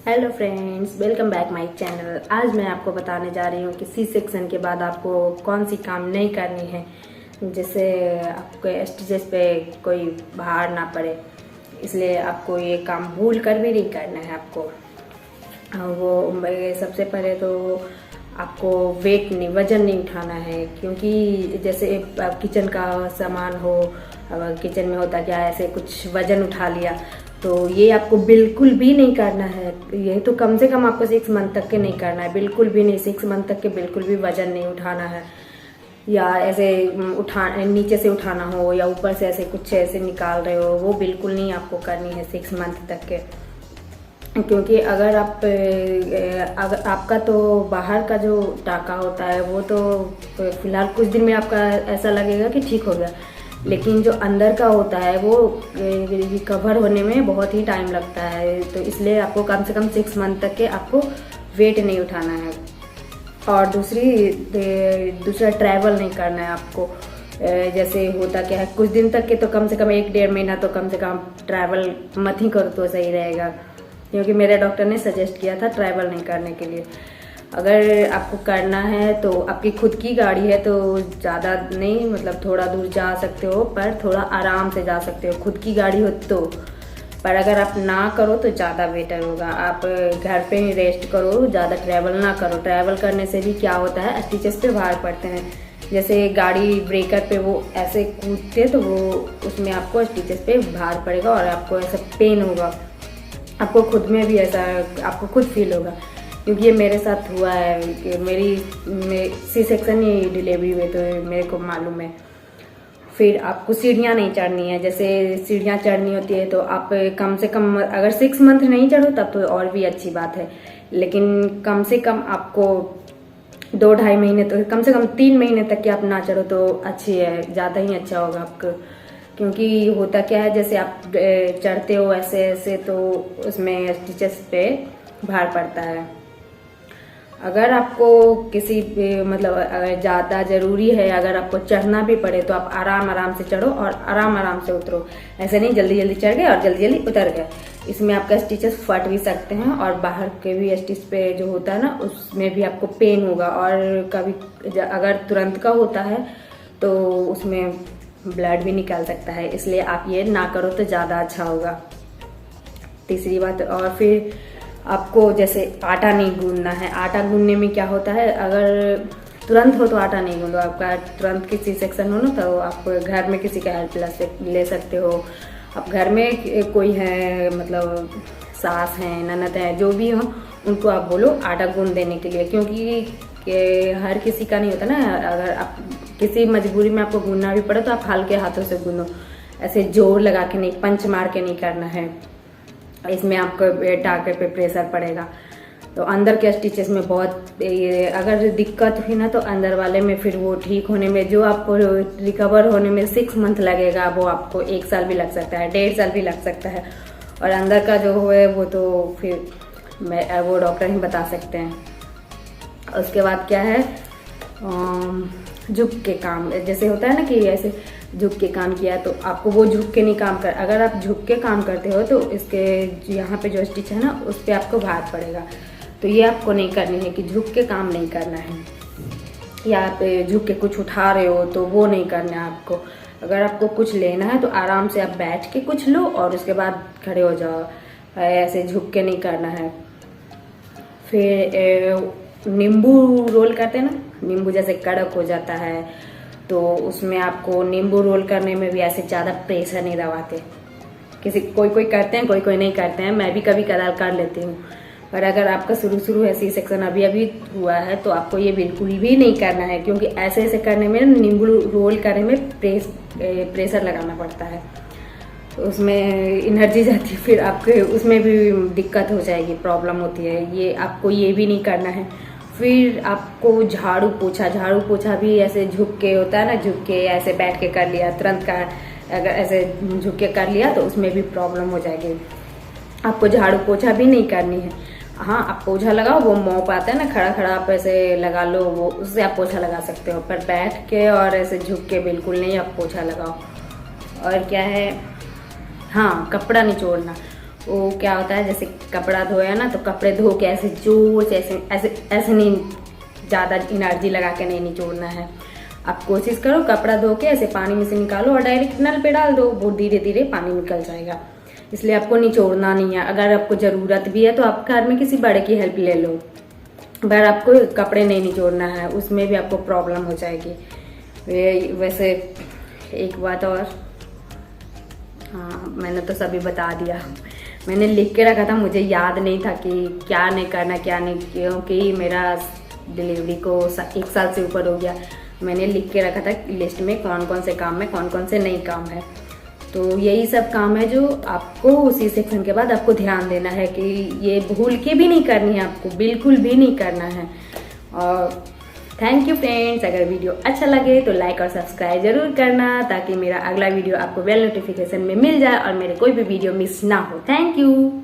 Hello friends, welcome back my channel. आज मैं आपको बताने जा रही हूँ कि सी सेक्शन के बाद आपको कौन सी काम नहीं करनी है जिससे आपको स्टिचेस पे कोई भार ना पड़े। इसलिए आपको ये काम भूल कर भी नहीं करना है आपको। सबसे पहले तो आपको वजन नहीं उठाना है, क्योंकि जैसे किचन का सामान हो, अगर किचन में होता क्या ऐसे कुछ वजन उठा लिया तो ये आपको बिल्कुल भी नहीं करना है। ये तो कम से कम आपको 6 मंथ तक के नहीं करना है, बिल्कुल भी नहीं। 6 मंथ तक के बिल्कुल भी वजन नहीं उठाना है, या ऐसे नीचे से उठाना हो या ऊपर से ऐसे कुछ ऐसे निकाल रहे हो, वो बिल्कुल नहीं आपको करनी है 6 मंथ तक के। क्योंकि अगर आपका तो बाहर का जो टाका होता है वो तो फिलहाल कुछ दिन में आपका ऐसा लगेगा कि ठीक हो गया, लेकिन जो अंदर का होता है वो रिकवर होने में बहुत ही टाइम लगता है। तो इसलिए आपको कम से कम 6 मंथ तक के आपको वेट नहीं उठाना है। और दूसरा ट्रैवल नहीं करना है आपको। जैसे होता क्या है, कुछ दिन तक के तो कम से कम 1-1.5 महीना तो कम से कम ट्रैवल मत ही करो तो सही रहेगा, क्योंकि मेरे डॉक्टर ने सजेस्ट किया था ट्रैवल नहीं करने के लिए। अगर आपको करना है तो आपकी खुद की गाड़ी है तो ज़्यादा नहीं, मतलब थोड़ा दूर जा सकते हो, पर थोड़ा आराम से जा सकते हो खुद की गाड़ी हो तो। पर अगर आप ना करो तो ज़्यादा बेटर होगा, आप घर पे ही रेस्ट करो, ज़्यादा ट्रैवल ना करो। ट्रैवल करने से भी क्या होता है, स्टिचेस पे भार पड़ते हैं। जैसे गाड़ी ब्रेकर पे वो ऐसे कूदते तो वो उसमें आपको स्टिचेस पे भार पड़ेगा और आपको ऐसा पेन होगा, आपको खुद में भी ऐसा आपको खुद फील होगा। क्योंकि ये मेरे साथ हुआ है कि मेरी सी सेक्शन ही डिलीवरी हुई तो मेरे को मालूम है। फिर आपको सीढ़ियाँ नहीं चढ़नी है। जैसे सीढ़ियाँ चढ़नी होती है तो आप कम से कम, अगर 6 मंथ नहीं चढ़ो तब तो और भी अच्छी बात है, लेकिन कम से कम आपको 2-2.5 महीने तो कम से कम 3 महीने तक कि आप ना चढ़ो तो अच्छी है, ज़्यादा ही अच्छा होगा आपको। क्योंकि होता क्या है, जैसे आप चढ़ते हो ऐसे ऐसे तो उसमें स्टिचेस पे भार पड़ता है। अगर आपको किसी मतलब अगर ज़्यादा ज़रूरी है, अगर आपको चढ़ना भी पड़े तो आप आराम आराम से चढ़ो और आराम आराम से उतरो। ऐसे नहीं जल्दी जल्दी चढ़ गए और जल्दी जल्दी उतर गए, इसमें आपका स्टिचेस फट भी सकते हैं और बाहर के भी स्टिच पे जो होता है ना उसमें भी आपको पेन होगा। और कभी अगर तुरंत का होता है तो उसमें ब्लड भी निकाल सकता है, इसलिए आप ये ना करो तो ज़्यादा अच्छा होगा। तीसरी बात, और फिर आपको जैसे आटा नहीं गूंदना है। आटा गूंदने में क्या होता है, अगर तुरंत हो तो आटा नहीं गूंदो। आपका तुरंत किसी सेक्शन हो ना तो आप घर में किसी का हेल्प ले सकते हो। आप घर में कोई है, मतलब सास हैं, ननद हैं, जो भी हो, उनको आप बोलो आटा गूंद देने के लिए। क्योंकि हर किसी का नहीं होता ना, अगर आप किसी मजबूरी में आपको गूंदना भी पड़े तो आप हल्के हाथों से गूंदो, ऐसे जोर लगा के नहीं, पंच मार के नहीं करना है। इसमें आपको टाके पे प्रेशर पड़ेगा तो अंदर के स्टिचेस में बहुत अगर दिक्कत हुई ना तो अंदर वाले में फिर वो ठीक होने में, जो आपको रिकवर होने में 6 मंथ लगेगा, वो आपको 1 साल भी लग सकता है, 1.5 साल भी लग सकता है। और अंदर का जो है वो तो फिर वो डॉक्टर ही बता सकते हैं। उसके बाद क्या है, झुक के काम, जैसे होता है ना कि ऐसे झुक के काम किया तो आपको वो झुक के नहीं काम कर। अगर आप झुक के काम करते हो तो इसके यहाँ पे जो स्टिच है ना उस पर आपको भार पड़ेगा, तो ये आपको नहीं करनी है कि झुक के काम नहीं करना है। या आप झुक के कुछ उठा रहे हो तो वो नहीं करना है आपको। अगर आपको कुछ लेना है तो आराम से आप बैठ के कुछ लो और उसके बाद खड़े हो जाओ, ऐसे झुक के नहीं करना है। फिर नींबू रोल करते हैं ना, नींबू जैसे कड़क हो जाता है तो उसमें आपको नींबू रोल करने में भी ऐसे ज़्यादा प्रेशर नहीं दबाते। कोई करते हैं, कोई नहीं करते हैं, मैं भी कभी कदार कर लेती हूँ। पर अगर आपका शुरू है, सी सेक्शन अभी हुआ है, तो आपको ये बिल्कुल भी नहीं करना है, क्योंकि ऐसे ऐसे करने में नींबू रोल करने में प्रेशर लगाना पड़ता है, तो उसमें एनर्जी जाती है, फिर आपके उसमें भी दिक्कत हो जाएगी, प्रॉब्लम होती है। ये आपको ये भी नहीं करना है। फिर आपको झाड़ू पोछा भी ऐसे झुक के होता है ना, झुक के ऐसे बैठ के कर लिया तुरंत का, अगर ऐसे झुक के कर लिया तो उसमें भी प्रॉब्लम हो जाएगी। आपको झाड़ू पोछा भी नहीं करनी है। हाँ, आप पोछा लगाओ, वो मोप आता है ना, खड़ा खड़ा आप ऐसे लगा लो, वो उससे आप पोछा लगा सकते हो, पर बैठ के और ऐसे झुक के बिल्कुल नहीं आप पोछा लगाओ। और क्या है, हाँ, कपड़ा निचोड़ना, वो क्या होता है, जैसे कपड़ा धोया ना, तो कपड़े धो के ऐसे जोर से ऐसे ऐसे ऐसे नहीं, ज़्यादा एनर्जी लगा के नहीं निचोड़ना है। आप कोशिश करो कपड़ा धो के ऐसे पानी में से निकालो और डायरेक्ट नल पे डाल दो, वो धीरे धीरे पानी निकल जाएगा। इसलिए आपको निचोड़ना नहीं है। अगर आपको ज़रूरत भी है तो आप घर में किसी बड़े की हेल्प ले लो, पर आपको कपड़े नहीं निचोड़ना है, उसमें भी आपको प्रॉब्लम हो जाएगी। वैसे एक बात और, हाँ मैंने तो सभी बता दिया। मैंने लिख के रखा था, मुझे याद नहीं था कि क्या नहीं करना क्या नहीं, क्योंकि मेरा डिलीवरी को 1 साल से ऊपर हो गया। मैंने लिख के रखा था लिस्ट में कौन कौन से काम है, कौन कौन से नहीं काम है। तो यही सब काम है जो आपको उसी सेक्शन के बाद आपको ध्यान देना है कि ये भूल के भी नहीं करनी है, आपको बिल्कुल भी नहीं करना है। और थैंक यू फ्रेंड्स, अगर वीडियो अच्छा लगे तो लाइक और सब्सक्राइब जरूर करना, ताकि मेरा अगला वीडियो आपको बेल नोटिफिकेशन में मिल जाए और मेरे कोई भी वीडियो मिस ना हो। Thank you.